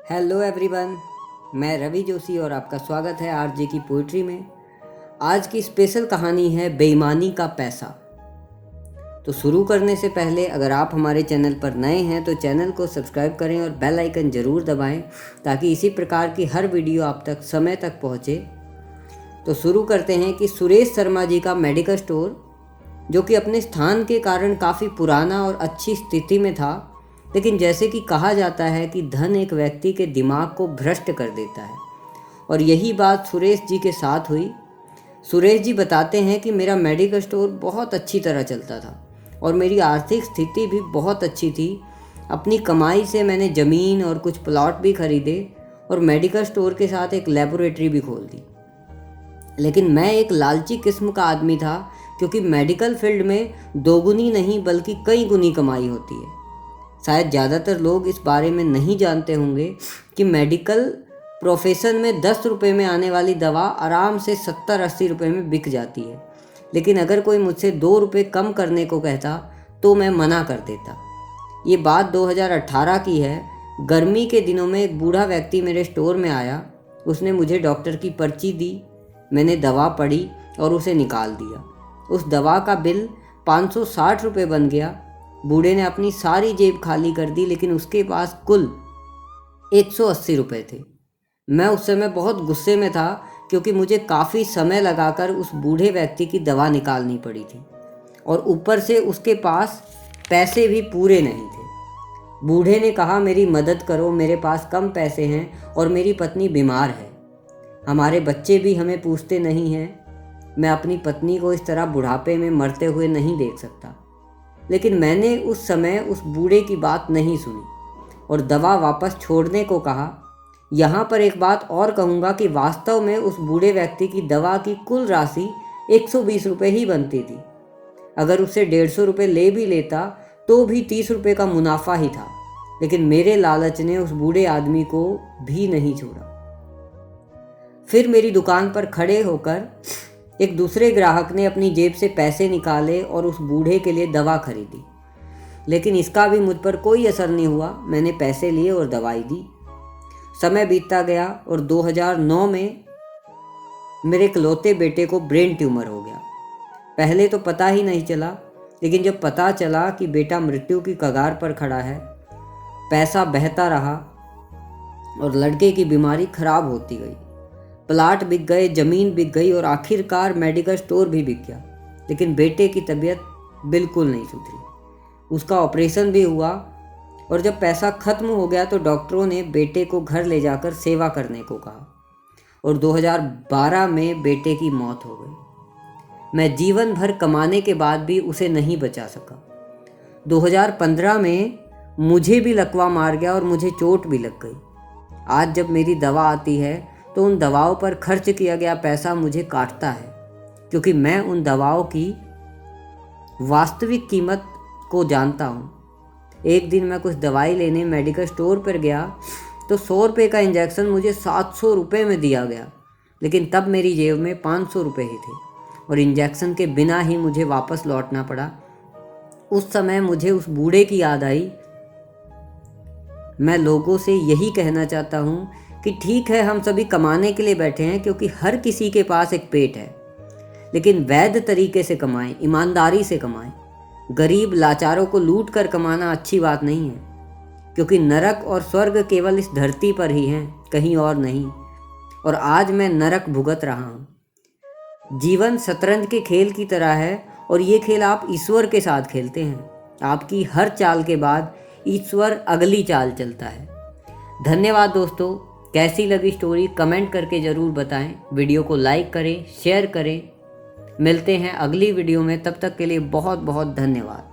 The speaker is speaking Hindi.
हेलो एवरीवन, मैं रवि जोशी और आपका स्वागत है आरजे की पोइट्री में। आज की स्पेशल कहानी है बेईमानी का पैसा। तो शुरू करने से पहले अगर आप हमारे चैनल पर नए हैं तो चैनल को सब्सक्राइब करें और बेल आइकन ज़रूर दबाएं ताकि इसी प्रकार की हर वीडियो आप तक समय तक पहुंचे। तो शुरू करते हैं कि सुरेश शर्मा जी का मेडिकल स्टोर, जो कि अपने स्थान के कारण काफ़ी पुराना और अच्छी स्थिति में था, लेकिन जैसे कि कहा जाता है कि धन एक व्यक्ति के दिमाग को भ्रष्ट कर देता है, और यही बात सुरेश जी के साथ हुई। सुरेश जी बताते हैं कि मेरा मेडिकल स्टोर बहुत अच्छी तरह चलता था और मेरी आर्थिक स्थिति भी बहुत अच्छी थी। अपनी कमाई से मैंने ज़मीन और कुछ प्लॉट भी खरीदे और मेडिकल स्टोर के साथ एक लेबोरेटरी भी खोल दी। लेकिन मैं एक लालची किस्म का आदमी था, क्योंकि मेडिकल फील्ड में दोगुनी नहीं बल्कि कई गुनी कमाई होती है। शायद ज़्यादातर लोग इस बारे में नहीं जानते होंगे कि मेडिकल प्रोफेशन में 10 रुपये में आने वाली दवा आराम से 70-80 रुपये में बिक जाती है। लेकिन अगर कोई मुझसे 2 रुपये कम करने को कहता तो मैं मना कर देता। ये बात 2018 की है। गर्मी के दिनों में एक बूढ़ा व्यक्ति मेरे स्टोर में आया। उसने मुझे डॉक्टर की पर्ची दी। मैंने दवा पढ़ी और उसे निकाल दिया। उस दवा का बिल 560 रुपये बन गया। बूढ़े ने अपनी सारी जेब खाली कर दी, लेकिन उसके पास कुल 180 रुपये थे। मैं उस समय बहुत गुस्से में था, क्योंकि मुझे काफ़ी समय लगाकर उस बूढ़े व्यक्ति की दवा निकालनी पड़ी थी और ऊपर से उसके पास पैसे भी पूरे नहीं थे। बूढ़े ने कहा, मेरी मदद करो, मेरे पास कम पैसे हैं और मेरी पत्नी बीमार है। हमारे बच्चे भी हमें पूछते नहीं हैं। मैं अपनी पत्नी को इस तरह बुढ़ापे में मरते हुए नहीं देख सकता। लेकिन मैंने उस समय उस बूढ़े की बात नहीं सुनी और दवा वापस छोड़ने को कहा। यहाँ पर एक बात और कहूँगा कि वास्तव में उस बूढ़े व्यक्ति की दवा की कुल राशि 120 रुपये ही बनती थी। अगर उससे 150 रुपये ले भी लेता तो भी 30 रुपये का मुनाफा ही था। लेकिन मेरे लालच ने उस बूढ़े आदमी को भी नहीं छोड़ा। फिर मेरी दुकान पर खड़े होकर एक दूसरे ग्राहक ने अपनी जेब से पैसे निकाले और उस बूढ़े के लिए दवा खरीदी, लेकिन इसका भी मुझ पर कोई असर नहीं हुआ। मैंने पैसे लिए और दवाई दी। समय बीतता गया और 2009 में मेरे इकलौते बेटे को ब्रेन ट्यूमर हो गया। पहले तो पता ही नहीं चला, लेकिन जब पता चला कि बेटा मृत्यु की कगार पर खड़ा है, पैसा बहता रहा और लड़के की बीमारी खराब होती गई। प्लाट बिक गए, ज़मीन बिक गई और आखिरकार मेडिकल स्टोर भी बिक गया। लेकिन बेटे की तबीयत बिल्कुल नहीं सुधरी। उसका ऑपरेशन भी हुआ और जब पैसा ख़त्म हो गया तो डॉक्टरों ने बेटे को घर ले जाकर सेवा करने को कहा और 2012 में बेटे की मौत हो गई। मैं जीवन भर कमाने के बाद भी उसे नहीं बचा सका। 2015 में मुझे भी लकवा मार गया और मुझे चोट भी लग गई। आज जब मेरी दवा आती है तो उन दवाओं पर खर्च किया गया पैसा मुझे काटता है, क्योंकि मैं उन दवाओं की वास्तविक कीमत को जानता हूँ। एक दिन मैं कुछ दवाई लेने मेडिकल स्टोर पर गया तो 100 रुपये का इंजेक्शन मुझे 700 रुपये में दिया गया, लेकिन तब मेरी जेब में 500 रुपये ही थे और इंजेक्शन के बिना ही मुझे वापस लौटना पड़ा। उस समय मुझे उस बूढ़े की याद आई। मैं लोगों से यही कहना चाहता हूँ कि ठीक है, हम सभी कमाने के लिए बैठे हैं, क्योंकि हर किसी के पास एक पेट है, लेकिन वैध तरीके से कमाएं, ईमानदारी से कमाएं। गरीब लाचारों को लूट कर कमाना अच्छी बात नहीं है, क्योंकि नरक और स्वर्ग केवल इस धरती पर ही हैं, कहीं और नहीं। और आज मैं नरक भुगत रहा हूँ। जीवन शतरंज के खेल की तरह है और ये खेल आप ईश्वर के साथ खेलते हैं। आपकी हर चाल के बाद ईश्वर अगली चाल चलता है। धन्यवाद दोस्तों। कैसी लगी स्टोरी कमेंट करके ज़रूर बताएं। वीडियो को लाइक करें, शेयर करें। मिलते हैं अगली वीडियो में, तब तक के लिए बहुत बहुत धन्यवाद।